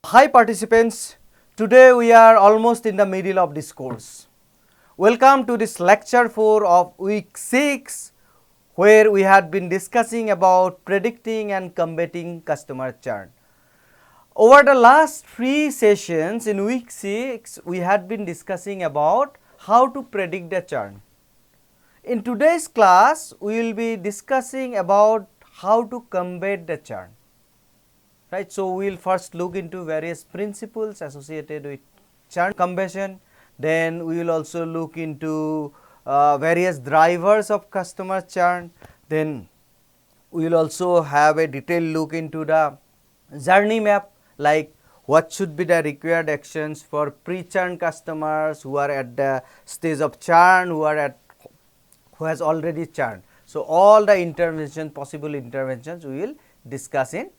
Hi participants, today we are almost in the middle of this course. Welcome to this lecture 4 of week 6 where we had been discussing about predicting and combating customer churn. Over the last 3 sessions in week 6 we had been discussing about how to predict the churn. In today's class we will be discussing about how to combat the churn. Right. So, we will first look into various principles associated with churn combation, then we will also look into various drivers of customer churn, then we will also have a detailed look into the journey map, like what should be the required actions for pre-churn customers who are at the stage of churn, who has already churned. So, all the interventions, possible interventions we will discuss in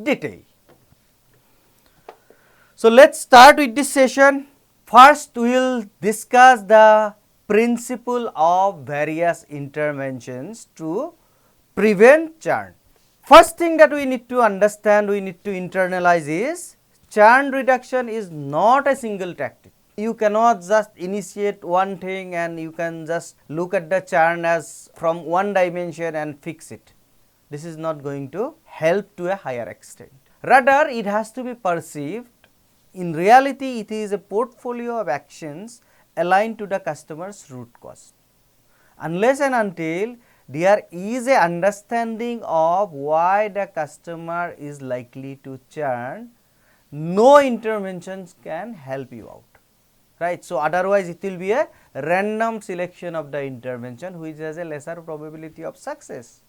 detail. So, let us start with this session. First, we will discuss the principle of various interventions to prevent churn. First thing that we need to understand, we need to internalize is churn reduction is not a single tactic. You cannot just initiate one thing and you can just look at the churn as from one dimension and fix it. This is not going to help to a higher extent. Rather, it has to be perceived. In reality, it is a portfolio of actions aligned to the customer's root cause. Unless and until there is a understanding of why the customer is likely to churn, no interventions can help you out. Right. So, otherwise it will be a random selection of the intervention which has a lesser probability of success.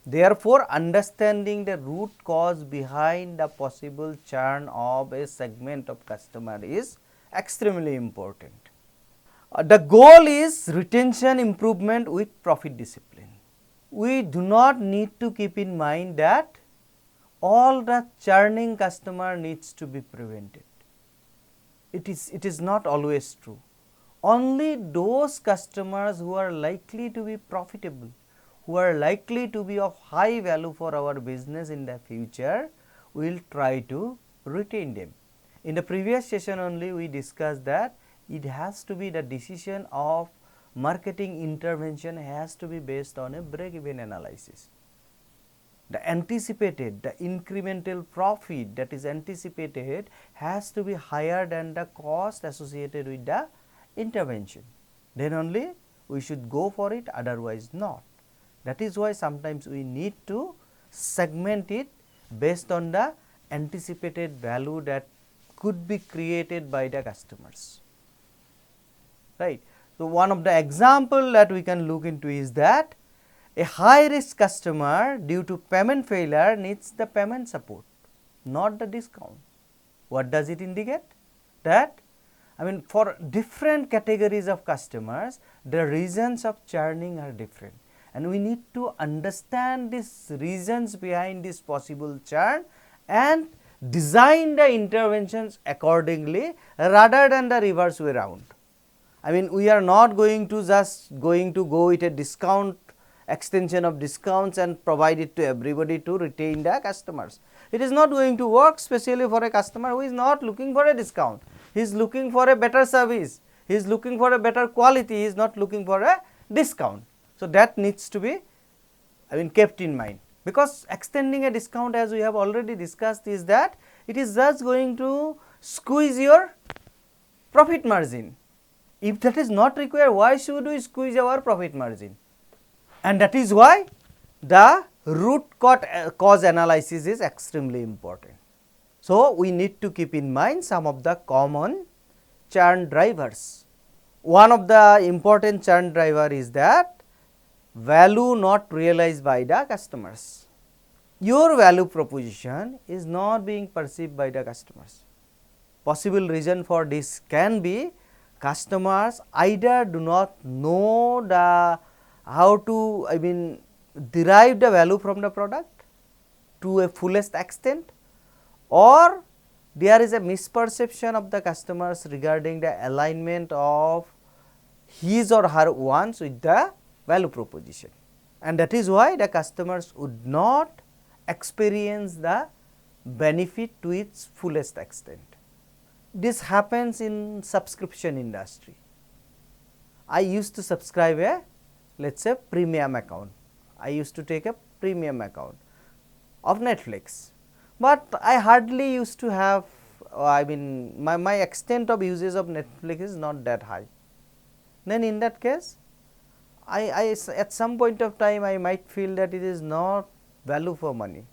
Therefore, understanding the root cause behind the possible churn of a segment of customer is extremely important. The goal is retention improvement with profit discipline. We do not need to keep in mind that all the churning customer needs to be prevented. It is not always true. Only those customers who are likely to be profitable, who are likely to be of high value for our business in the future, we will try to retain them. In the previous session only we discussed that it has to be the decision of marketing intervention has to be based on a break-even analysis. The anticipated, the incremental profit that is anticipated has to be higher than the cost associated with the intervention. Then only we should go for it, otherwise not. That is why sometimes we need to segment it based on the anticipated value that could be created by the customers. Right. So, one of the example that we can look into is that a high risk customer due to payment failure needs the payment support, not the discount. What does it indicate? That for different categories of customers, the reasons of churning are different, and we need to understand these reasons behind this possible churn and design the interventions accordingly rather than the reverse way around. We are not going to go with a discount, extension of discounts and provide it to everybody to retain the customers. It is not going to work, especially for a customer who is not looking for a discount. He is looking for a better service, he is looking for a better quality, he is not looking for a discount. So, that needs to be kept in mind, because extending a discount, as we have already discussed, is that it is just going to squeeze your profit margin. If that is not required, why should we squeeze our profit margin? And that is why the root cause analysis is extremely important. So, we need to keep in mind some of the common churn drivers. One of the important churn driver is that value not realized by the customers. Your value proposition is not being perceived by the customers. Possible reason for this can be customers either do not know how to derive the value from the product to a fullest extent, or there is a misperception of the customers regarding the alignment of his or her wants with the value proposition, and that is why the customers would not experience the benefit to its fullest extent. This happens in subscription industry. I used to subscribe a, let us say, premium account. I used to take a premium account of Netflix, but I hardly used to have, I mean my extent of usage of Netflix is not that high. Then in that case, I at some point of time I might feel that it is not value for money.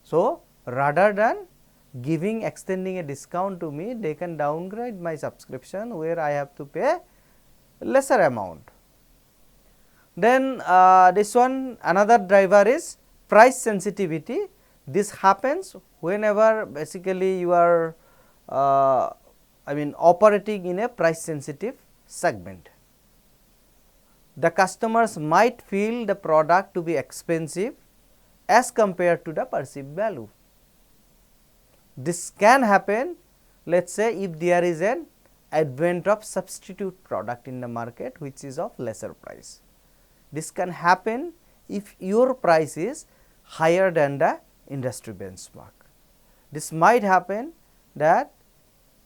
So, rather than extending a discount to me, they can downgrade my subscription where I have to pay lesser amount. Then this one, another driver is price sensitivity. This happens whenever basically you are I mean operating in a price sensitive segment. The customers might feel the product to be expensive as compared to the perceived value. This can happen, let us say, if there is an advent of substitute product in the market which is of lesser price. This can happen if your price is higher than the industry benchmark. This might happen that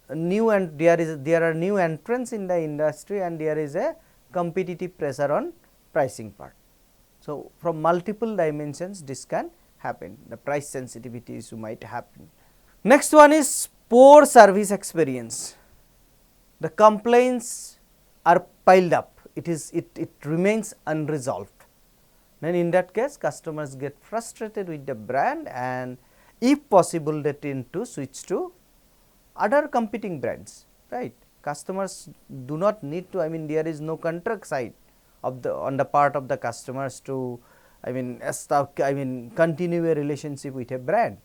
there are new entrants in the industry and there is a competitive pressure on pricing part. So, from multiple dimensions this can happen, the price sensitivity issue might happen. Next one is poor service experience. The complaints are piled up, it remains unresolved. Then in that case customers get frustrated with the brand and if possible they tend to switch to other competing brands, right. Customers do not need to, I mean there is no contract side of the on the part of the customers to continue a relationship with a brand.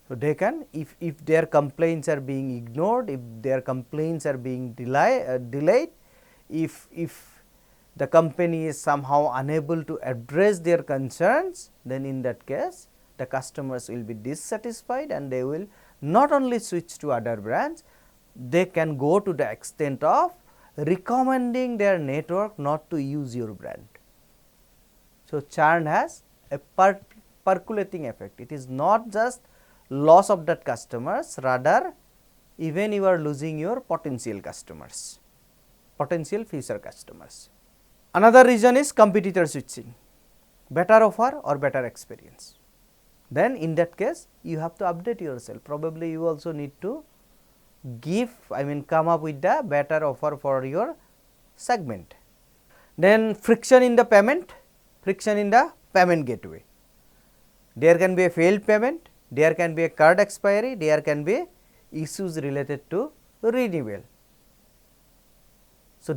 So, they can, if their complaints are being ignored, if their complaints are being delayed, if the company is somehow unable to address their concerns, then in that case the customers will be dissatisfied and they will not only switch to other brands, they can go to the extent of recommending their network not to use your brand. So, churn has a percolating effect. It is not just loss of that customers, rather even you are losing your potential customers, potential future customers. Another reason is competitor switching, better offer or better experience. Then in that case you have to update yourself, probably you also need to come up with the better offer for your segment. Then friction in the payment gateway. There can be a failed payment, there can be a card expiry, there can be issues related to renewal. So,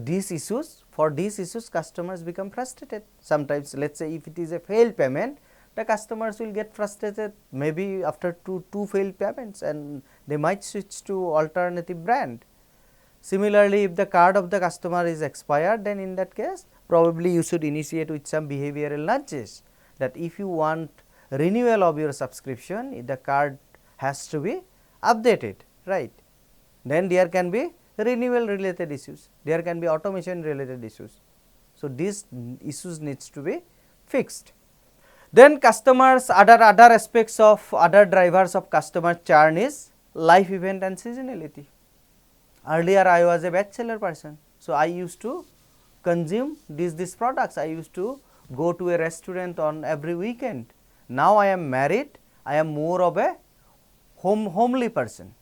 for these issues customers become frustrated. Sometimes let us say if it is a failed payment, the customers will get frustrated maybe after two failed payments and they might switch to alternative brand. Similarly, if the card of the customer is expired, then in that case probably you should initiate with some behavioral nudges that if you want renewal of your subscription, the card has to be updated, right. Then there can be renewal related issues, there can be automation related issues. So, these issues needs to be fixed. Then customers, other aspects of other drivers of customer churn is life event and seasonality. Earlier I was a bachelor person, so I used to consume these products, I used to go to a restaurant on every weekend. Now I am married, I am more of a homely person,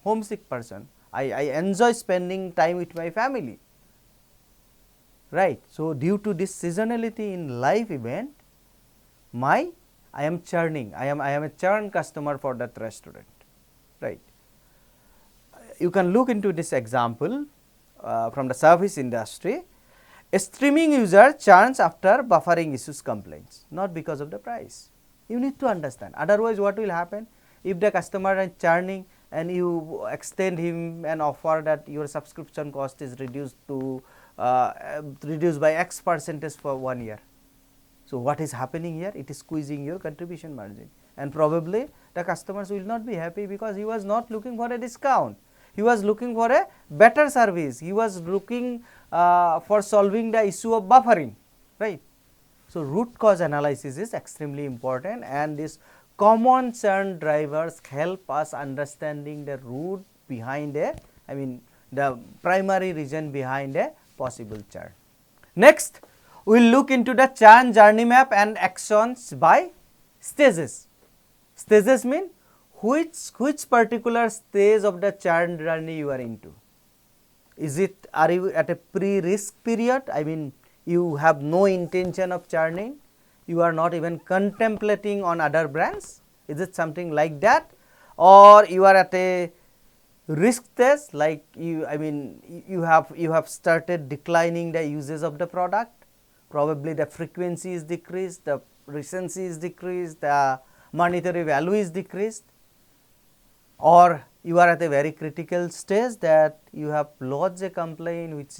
homesick person. I enjoy spending time with my family, right. So, due to this seasonality in life event, I am churning, I am a churn customer for that restaurant, right. You can look into this example from the service industry. A streaming user churns after buffering issues complaints, not because of the price. You need to understand, otherwise what will happen if the customer is churning and you extend him an offer that your subscription cost is reduced by X percentage for 1 year. So, what is happening here? It is squeezing your contribution margin and probably the customers will not be happy because he was not looking for a discount, he was looking for a better service, he was looking for solving the issue of buffering, right. So, root cause analysis is extremely important and this common churn drivers help us understanding the root behind a, the primary reason behind a possible churn. Next, we will look into the churn journey map and actions by stages. Stages mean which particular stage of the churn journey you are into. Is it, are you at a pre-risk period? You have no intention of churning, you are not even contemplating on other brands. Is it something like that? Or you are at a risk stage, like you have started declining the usage of the product, probably the frequency is decreased, the recency is decreased, the monetary value is decreased, or you are at a very critical stage that you have lodged a complaint which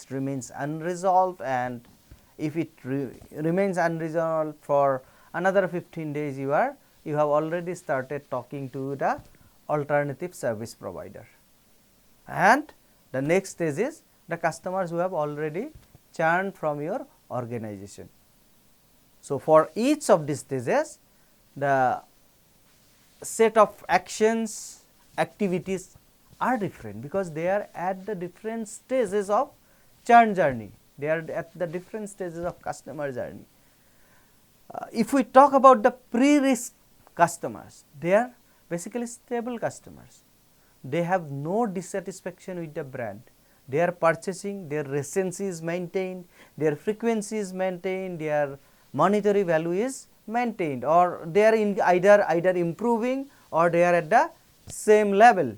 remains unresolved, and if it remains unresolved for another 15 days, you have already started talking to the alternative service provider. And the next stage is the customers who have already churned from your organization. So, for each of these stages, the set of actions, activities are different, because they are at the different stages of churn journey, they are at the different stages of customer journey. If we talk about the pre-risk customers, they are basically stable customers, they have no dissatisfaction with the brand, they are purchasing, their recency is maintained, their frequency is maintained, their monetary value is maintained, or they are in either improving or they are at the same level.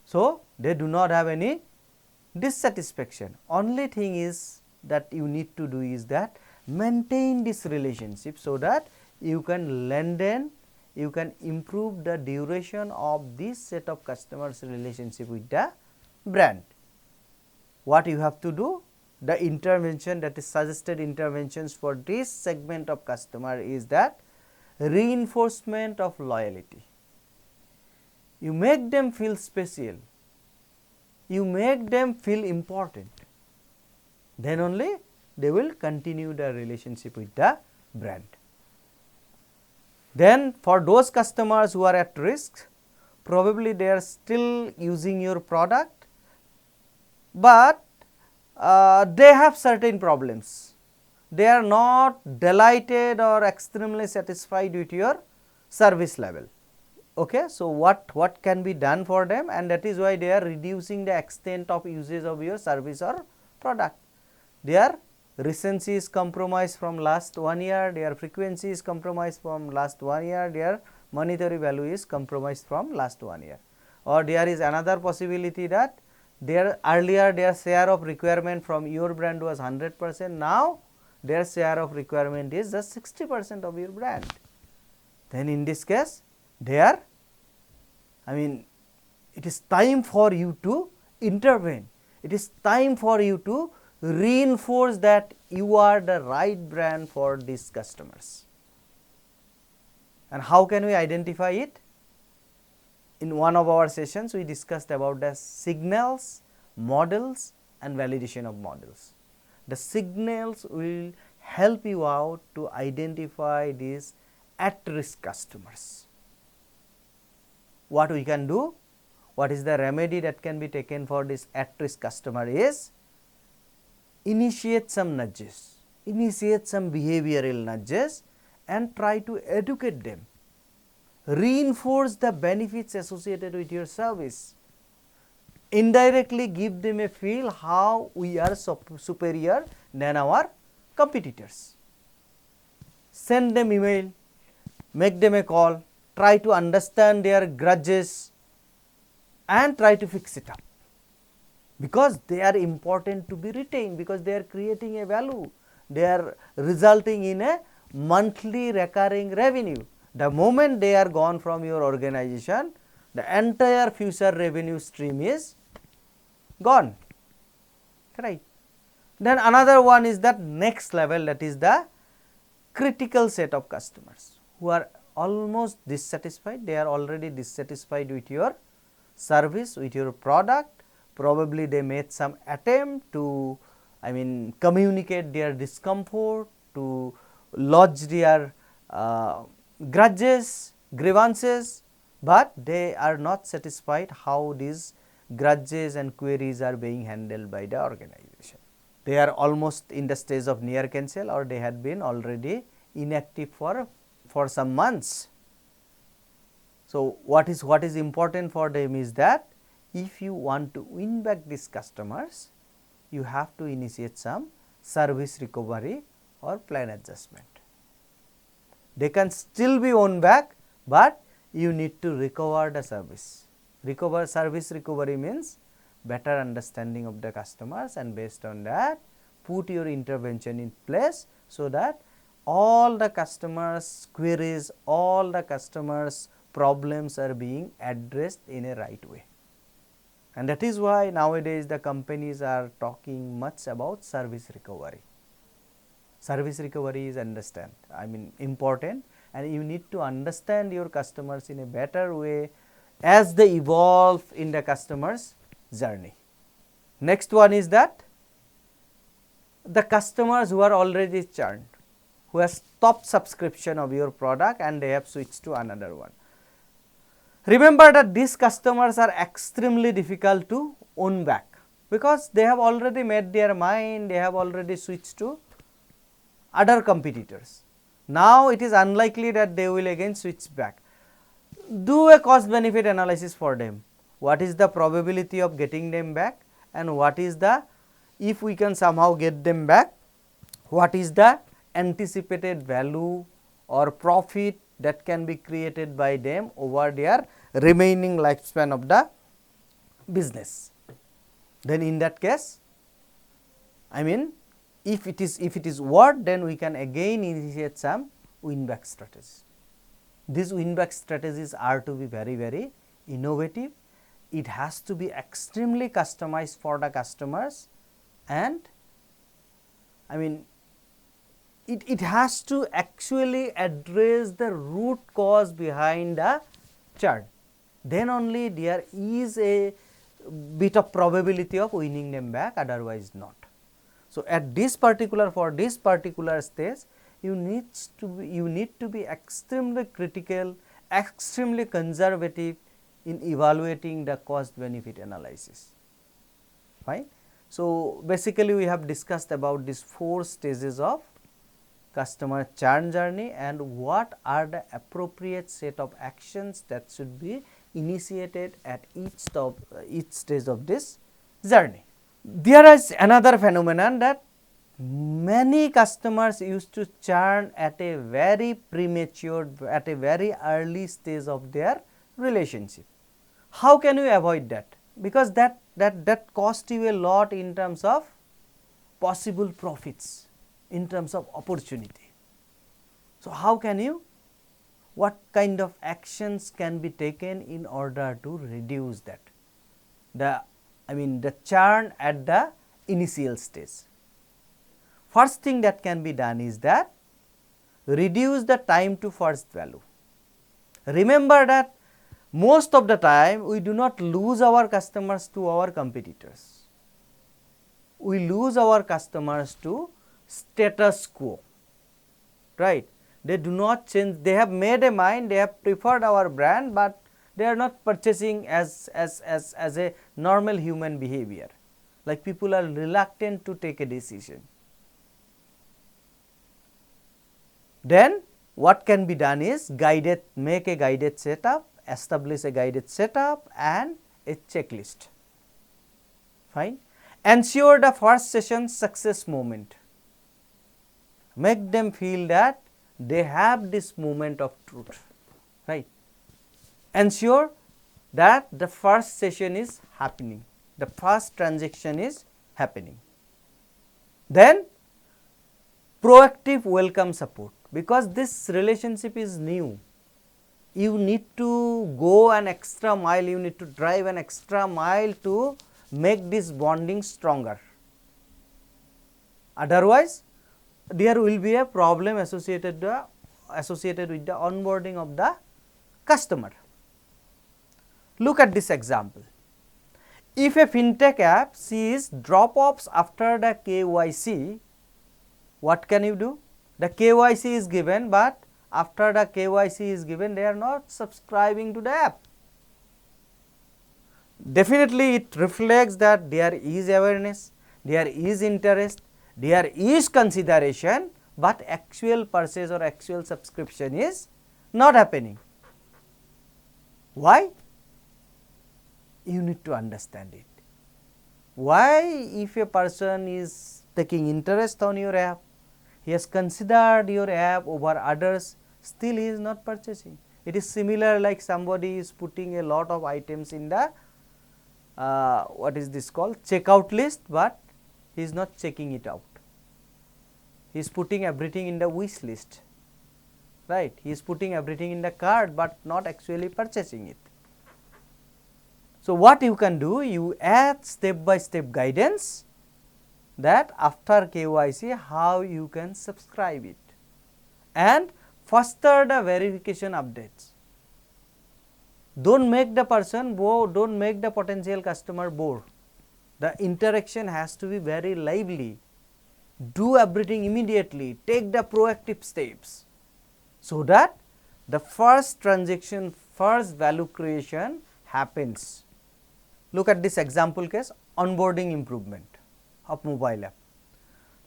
So, they do not have any dissatisfaction. Only thing is that you need to do is that maintain this relationship, so that you can lengthen, you can improve the duration of this set of customers relationship with the brand. What you have to do? The intervention, that is suggested interventions for this segment of customer, is that reinforcement of loyalty. You make them feel special, you make them feel important, then only they will continue the relationship with the brand. Then for those customers who are at risk, probably they are still using your product, but they have certain problems, they are not delighted or extremely satisfied with your service level. Okay, so what can be done for them, and that is why they are reducing the extent of usage of your service or product. Their recency is compromised from last 1 year, their frequency is compromised from last 1 year, their monetary value is compromised from last 1 year. Or there is another possibility that earlier their share of requirement from your brand was 100%, now their share of requirement is just 60% of your brand. Then in this case, it is time for you to intervene, it is time for you to reinforce that you are the right brand for these customers. And how can we identify it? In one of our sessions, we discussed about the signals, models and validation of models. The signals will help you out to identify these at-risk customers. What we can do, what is the remedy that can be taken for this at-risk customer is initiate some nudges, initiate some behavioral nudges and try to educate them, reinforce the benefits associated with your service, indirectly give them a feel how we are superior than our competitors. Send them email, make them a call, try to understand their grudges and try to fix it up, because they are important to be retained, because they are creating a value, they are resulting in a monthly recurring revenue. The moment they are gone from your organization, the entire future revenue stream is gone, right. Then another one is that next level, that is the critical set of customers who are almost dissatisfied, they are already dissatisfied with your service, with your product, probably they made some attempt to communicate their discomfort, to lodge their grudges, grievances, but they are not satisfied how these grudges and queries are being handled by the organization. They are almost in the stage of near cancel, or they had been already inactive for some months. So, what is important for them is that if you want to win back these customers, you have to initiate some service recovery or plan adjustment. They can still be won back, but you need to recover the service. Service recovery means better understanding of the customers, and based on that put your intervention in place, so that all the customers' queries, all the customers' problems are being addressed in a right way. And that is why nowadays the companies are talking much about service recovery. Service recovery is important, and you need to understand your customers in a better way as they evolve in the customer's journey. Next one is that the customers who are already churned, who have stopped subscription of your product and they have switched to another one. Remember that these customers are extremely difficult to win back, because they have already made their mind, they have already switched to other competitors. Now it is unlikely that they will again switch back. Do a cost benefit analysis for them. What is the probability of getting them back, and what is the, if we can somehow get them back, what is the anticipated value or profit that can be created by them over their remaining lifespan of the business. Then in that case, if it is worth, then we can again initiate some win back strategies. These win back strategies are to be very, very innovative. It has to be extremely customized for the customers, and it has to actually address the root cause behind the churn. Then only there is a bit of probability of winning them back, otherwise not. So, at this particular stage, you need to be extremely critical, extremely conservative in evaluating the cost benefit analysis. Fine. So, basically we have discussed about these 4 stages of customer churn journey and what are the appropriate set of actions that should be initiated at each stage of this journey. There is another phenomenon that many customers used to churn at a very premature, at a very early stage of their relationship. How can you avoid that? Because that cost you a lot in terms of possible profits, in terms of opportunity. So, how can you, what kind of actions can be taken in order to reduce that, the churn at the initial stage? First thing that can be done is that reduce the time to first value. Remember that most of the time we do not lose our customers to our competitors. We lose our customers to status quo, right? They do not change, they have made a mind, they have preferred our brand, but they are not purchasing as a normal human behavior, like people are reluctant to take a decision. Then what can be done is make a guided setup, establish a guided setup and a checklist. Fine. Ensure the first session success moment. Make them feel that they have this moment of truth, right? Ensure that the first session is happening, the first transaction is happening. Then proactive welcome support, because this relationship is new. You need to go an extra mile, you need to drive an extra mile to make this bonding stronger. Otherwise, there will be a problem associated with the onboarding of the customer. Look at this example. If a fintech app sees drop-offs after the KYC, what can you do? The KYC is given, but after the KYC is given, they are not subscribing to the app. Definitely it reflects that there is awareness, there is interest, there is consideration, but actual purchase or actual subscription is not happening. Why? You need to understand it. Why, if a person is taking interest on your app, he has considered your app over others, still he is not purchasing. It is similar like somebody is putting a lot of items in the what is this called, checkout list, but he is not checking it out. He is putting everything in the wish list, right? He is putting everything in the cart, but not actually purchasing it. So, what you can do, you add step by step guidance that after KYC how you can subscribe it, and faster the verification updates. Don't make the person bored, don't make the potential customer bored. The interaction has to be very lively. Do everything immediately, take the proactive steps, so that the first transaction, first value creation happens. Look at this example case, onboarding improvement of mobile app.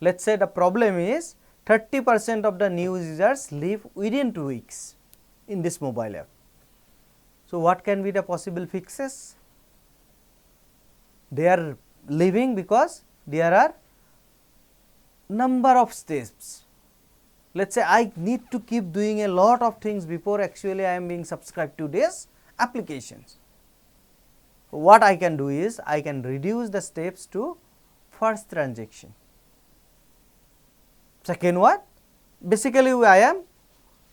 Let us say the problem is 30% of the new users leave within 2 weeks in this mobile app. So, what can be the possible fixes? They are leaving because there are number of steps. Let us say I need to keep doing a lot of things before actually I am being subscribed to this applications. What I can do is I can reduce the steps to first transaction. Second one, basically I am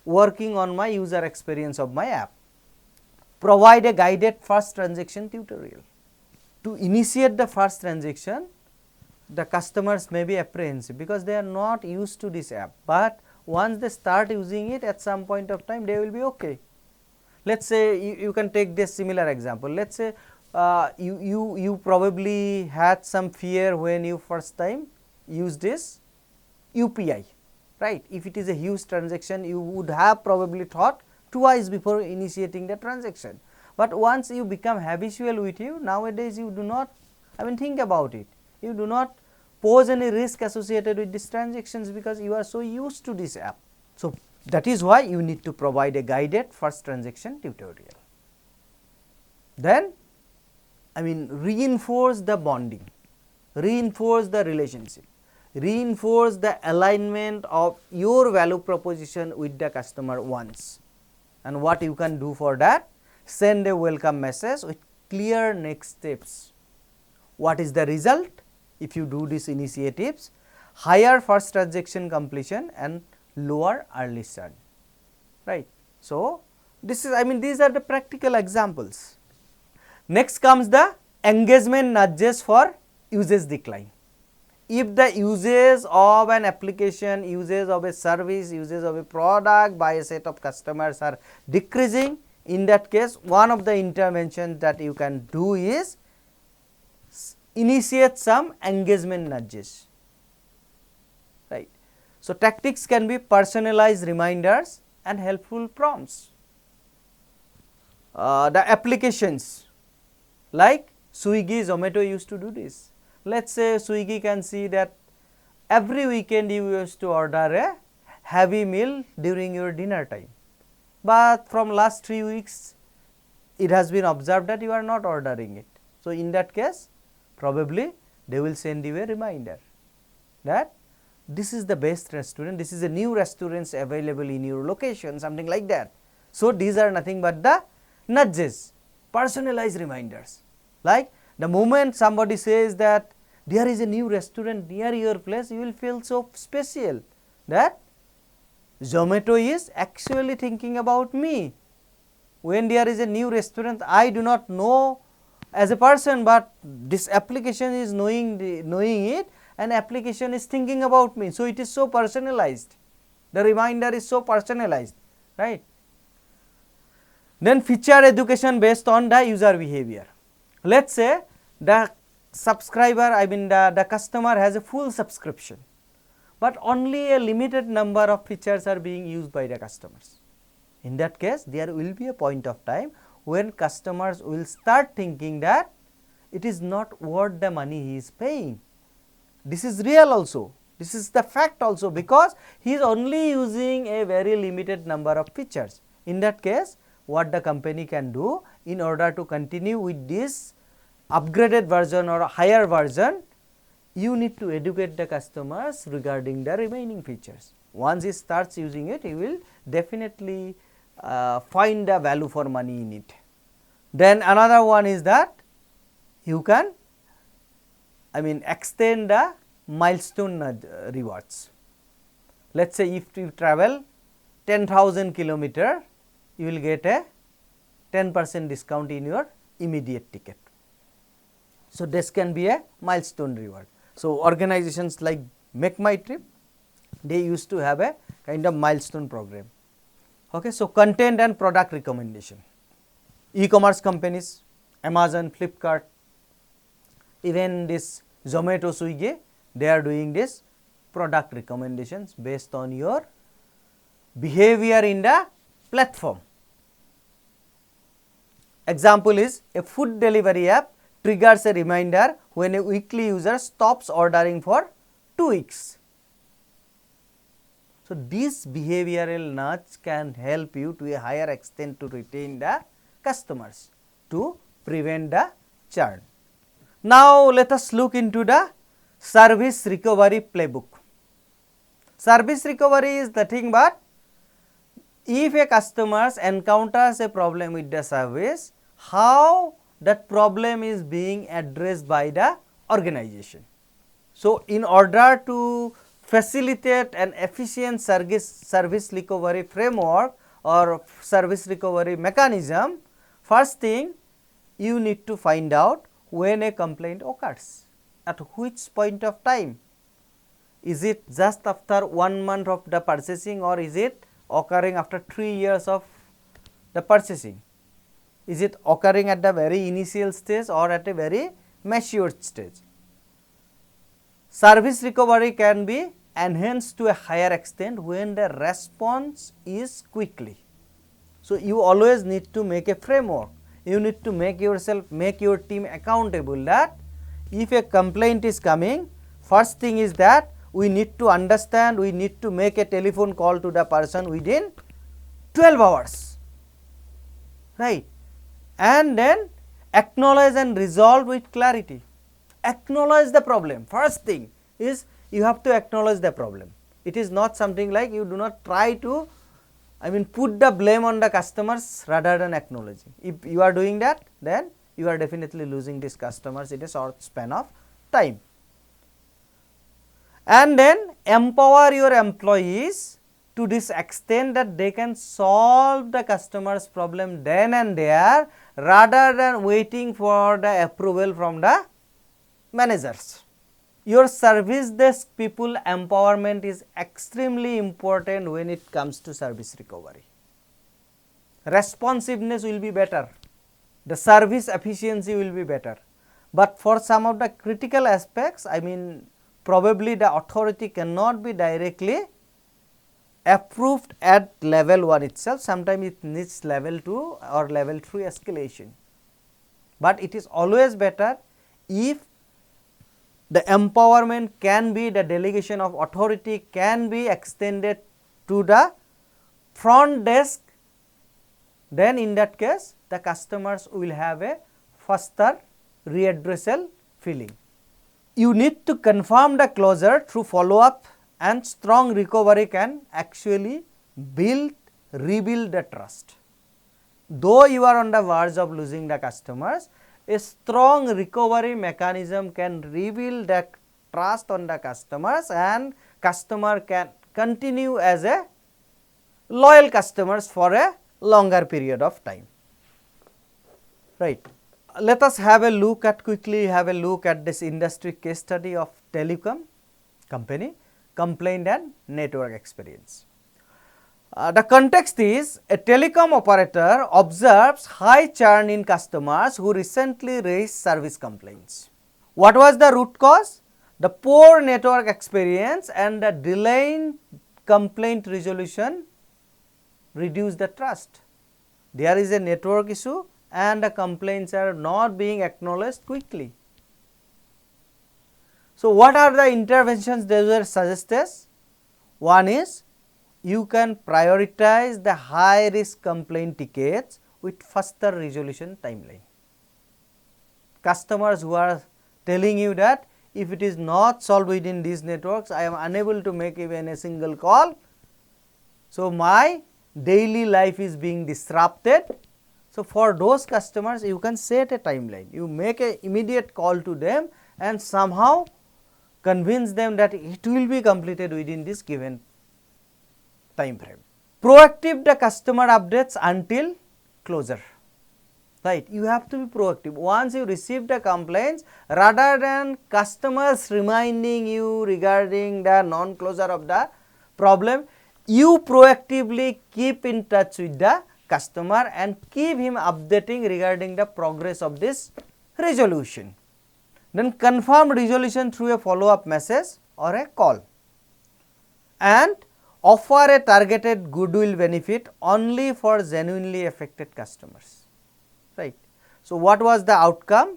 working on my user experience of my app. Provide a guided first transaction tutorial. To initiate the first transaction, the customers may be apprehensive because they are not used to this app, but once they start using it, at some point of time they will be okay. Let us say you can take this similar example. Let us say you probably had some fear when you first time use this UPI, right? If it is a huge transaction, you would have probably thought twice before initiating the transaction, but once you become habitual with you, nowadays you do not think about it. You do not pose any risk associated with these transactions because you are so used to this app. So, that is why you need to provide a guided first transaction tutorial. Then reinforce the bonding, reinforce the relationship, reinforce the alignment of your value proposition with the customer once. And what you can do for that? Send a welcome message with clear next steps. What is the result if you do these initiatives? Higher first transaction completion and lower early churn, right. So, this is these are the practical examples. Next comes the engagement nudges for usage decline. If the usage of an application, usage of a service, usage of a product by a set of customers are decreasing, in that case one of the interventions that you can do is initiate some engagement nudges, right. So, tactics can be personalized reminders and helpful prompts. The applications like Swiggy, Zomato used to do this. Let us say Swiggy can see that every weekend you used to order a heavy meal during your dinner time, but from last 3 weeks it has been observed that you are not ordering it. So, in that case probably they will send you a reminder that this is the best restaurant, this is a new restaurants available in your location, something like that. So, these are nothing but the nudges, personalized reminders. Like the moment somebody says that there is a new restaurant near your place, you will feel so special that Zomato is actually thinking about me. When there is a new restaurant, I do not know as a person, but this application is knowing it, and application is thinking about me. So, it is so personalized, the reminder is so personalized, right. Then feature education based on the user behavior. Let us say the subscriber, the customer has a full subscription, but only a limited number of features are being used by the customers. In that case, there will be a point of time when customers will start thinking that it is not worth the money he is paying. This is real also, this is the fact also, because he is only using a very limited number of features. In that case, what the company can do in order to continue with this upgraded version or a higher version, you need to educate the customers regarding the remaining features. Once he starts using it, he will definitely find the value for money in it. Then another one is that you can extend the milestone rewards. Let us say if you travel 10,000 kilometer, you will get a 10% discount in your immediate ticket. So, this can be a milestone reward. So, organizations like Make My Trip, they used to have a kind of milestone program. Okay. So, content and product recommendation, e-commerce companies, Amazon, Flipkart, even this Zomato, Swiggy, they are doing this product recommendations based on your behavior in the platform. Example is a food delivery app triggers a reminder when a weekly user stops ordering for 2 weeks. So, this behavioral nudge can help you to a higher extent to retain the customers, to prevent the churn. Now, let us look into the service recovery playbook. Service recovery is nothing but if a customer encounters a problem with the service, how that problem is being addressed by the organization. So, in order to facilitate an efficient service recovery framework or service recovery mechanism, first thing you need to find out when a complaint occurs, at which point of time. Is it just after 1 month of the purchasing, or is it occurring after 3 years of the purchasing? Is it occurring at the very initial stage or at a very mature stage? Service recovery can be enhanced to a higher extent when the response is quickly. So, you always need to make a framework. You need to make your team accountable that if a complaint is coming, first thing is that we need to understand, we need to make a telephone call to the person within 12 hours, right, and then acknowledge and resolve with clarity. Acknowledge the problem. First thing is you have to acknowledge the problem. It is not something like you do not try to put the blame on the customers rather than acknowledging. If you are doing that, then you are definitely losing these customers in a short span of time. And then empower your employees to this extent that they can solve the customer's problem then and there rather than waiting for the approval from the managers. Your service desk people empowerment is extremely important when it comes to service recovery. Responsiveness will be better, the service efficiency will be better, but for some of the critical aspects, probably the authority cannot be directly approved at level 1 itself, sometimes it needs level 2 or level 3 escalation. But it is always better if the empowerment can be, the delegation of authority can be extended to the front desk, then in that case the customers will have a faster readdressal feeling. You need to confirm the closure through follow up, and strong recovery can actually rebuild the trust. Though you are on the verge of losing the customers, a strong recovery mechanism can rebuild the trust on the customers, and customer can continue as a loyal customers for a longer period of time, right. Let us quickly have a look at this industry case study of telecom company, complaint and network experience. The context is a telecom operator observes high churn in customers who recently raised service complaints. What was the root cause? The poor network experience and the delayed complaint resolution reduce the trust. There is a network issue and the complaints are not being acknowledged quickly. So, what are the interventions they were suggested? One is you can prioritize the high risk complaint tickets with faster resolution timeline. Customers who are telling you that if it is not solved within these networks, I am unable to make even a single call. So, my daily life is being disrupted. So, for those customers you can set a timeline, you make an immediate call to them and somehow convince them that it will be completed within this given time frame. Proactive the customer updates until closure, right. You have to be proactive. Once you receive the complaints, rather than customers reminding you regarding the non-closure of the problem, you proactively keep in touch with the customer and keep him updating regarding the progress of this resolution. Then confirm resolution through a follow-up message or a call, and offer a targeted goodwill benefit only for genuinely affected customers, right. So, what was the outcome?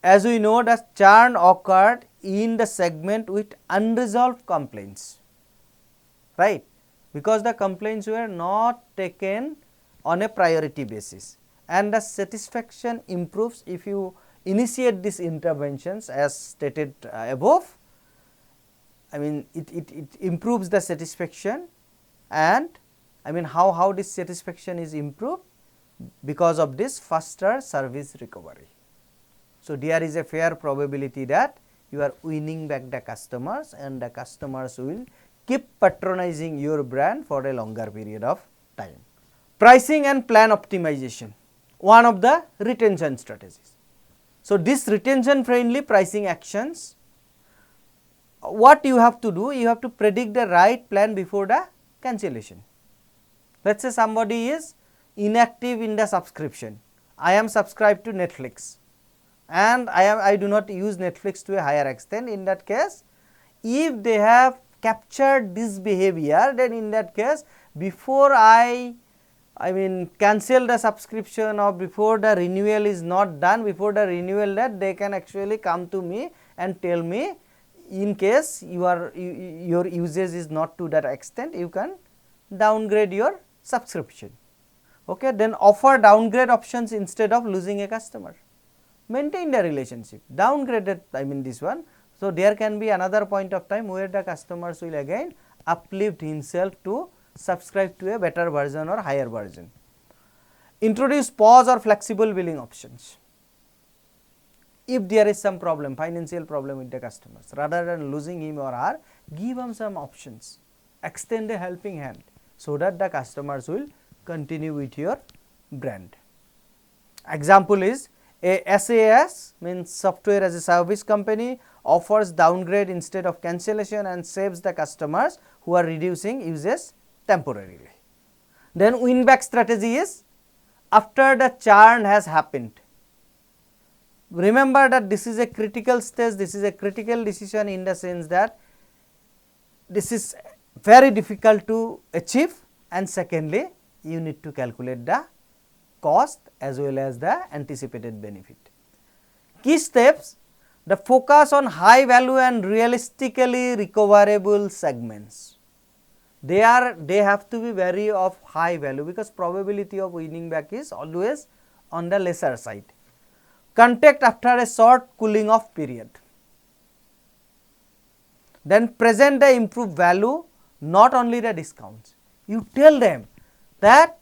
As we know, the churn occurred in the segment with unresolved complaints, right, because the complaints were not taken on a priority basis, and the satisfaction improves if you initiate these interventions as stated above. I mean it improves the satisfaction, and I mean how this satisfaction is improved because of this faster service recovery. So, there is a fair probability that you are winning back the customers and the customers will keep patronizing your brand for a longer period of time. Pricing and plan optimization, one of the retention strategies. So, this retention friendly pricing actions, what you have to do? You have to predict the right plan before the cancellation. Let us say somebody is inactive in the subscription. I am subscribed to Netflix and I do not use Netflix to a higher extent. In that case, if they have captured this behavior, then in that case, before I mean cancel the subscription or before the renewal is not done, before the renewal date, they can actually come to me and tell me, in case your usage is not to that extent, you can downgrade your subscription. Okay, then offer downgrade options instead of losing a customer. Maintain the relationship, downgraded, I mean this one. So, there can be another point of time where the customers will again uplift himself to subscribe to a better version or higher version. Introduce pause or flexible billing options. If there is some problem, financial problem with the customers, rather than losing him or her, give them some options, extend a helping hand, so that the customers will continue with your brand. Example is a SaaS, means software as a service company, offers downgrade instead of cancellation and saves the customers who are reducing usage temporarily. Then win back strategy is after the churn has happened. Remember that this is a critical stage, this is a critical decision in the sense that this is very difficult to achieve, and secondly you need to calculate the cost as well as the anticipated benefit. Key steps: the focus on high value and realistically recoverable segments. They have to be very of high value, because probability of winning back is always on the lesser side. Contact after a short cooling off period. Then present the improved value, not only the discounts. You tell them that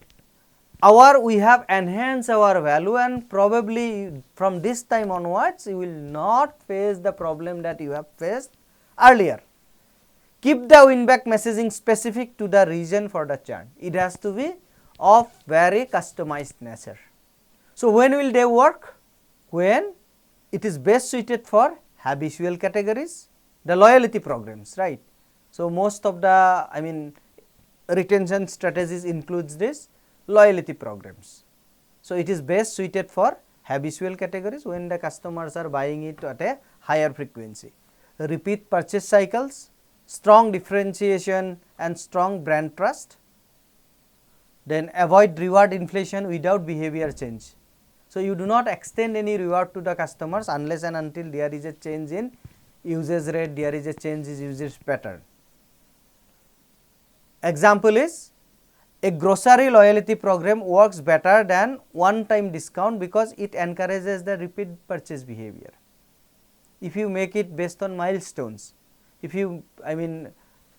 we have enhanced our value, and probably from this time onwards you will not face the problem that you have faced earlier. Keep the win back messaging specific to the region for the churn. It has to be of very customized nature. So, when will they work? When it is best suited for habitual categories, the loyalty programs, right. So, most of the retention strategies includes this loyalty programs. So, it is best suited for habitual categories when the customers are buying it at a higher frequency, repeat purchase cycles, strong differentiation and strong brand trust, then avoid reward inflation without behavior change. So, you do not extend any reward to the customers unless and until there is a change in usage rate, there is a change in usage pattern. Example is, a grocery loyalty program works better than one time discount because it encourages the repeat purchase behavior. If you make it based on milestones, if you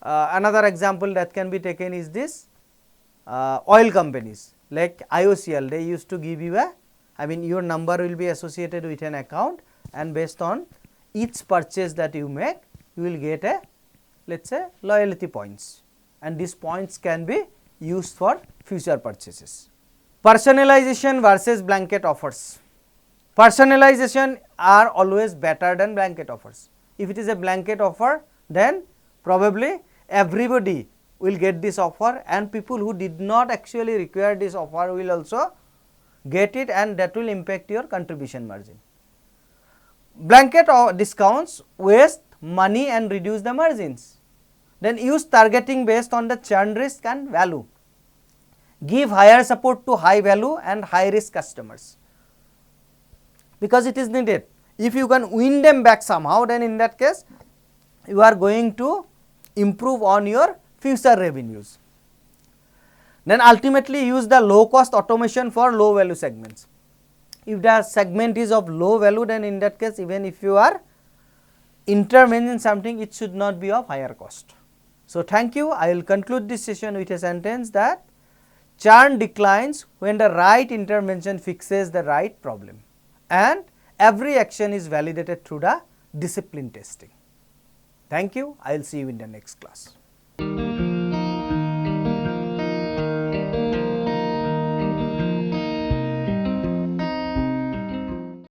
another example that can be taken is this, oil companies like IOCL, they used to give you a, your number will be associated with an account, and based on each purchase that you make, you will get a, let us say, loyalty points, and these points can be used for future purchases. Personalization versus blanket offers. Personalization are always better than blanket offers. If it is a blanket offer, then probably everybody will get this offer, and people who did not actually require this offer will also get it, and that will impact your contribution margin. Blanket discounts waste money and reduce the margins. Then use targeting based on the churn risk and value. Give higher support to high value and high risk customers, because it is needed. If you can win them back somehow, then in that case you are going to improve on your future revenues. Then ultimately use the low cost automation for low value segments. If the segment is of low value, then in that case, even if you are intervening something, it should not be of higher cost. So, thank you. I will conclude this session with a sentence that churn declines when the right intervention fixes the right problem, and every action is validated through the discipline testing. Thank you. I will see you in the next class.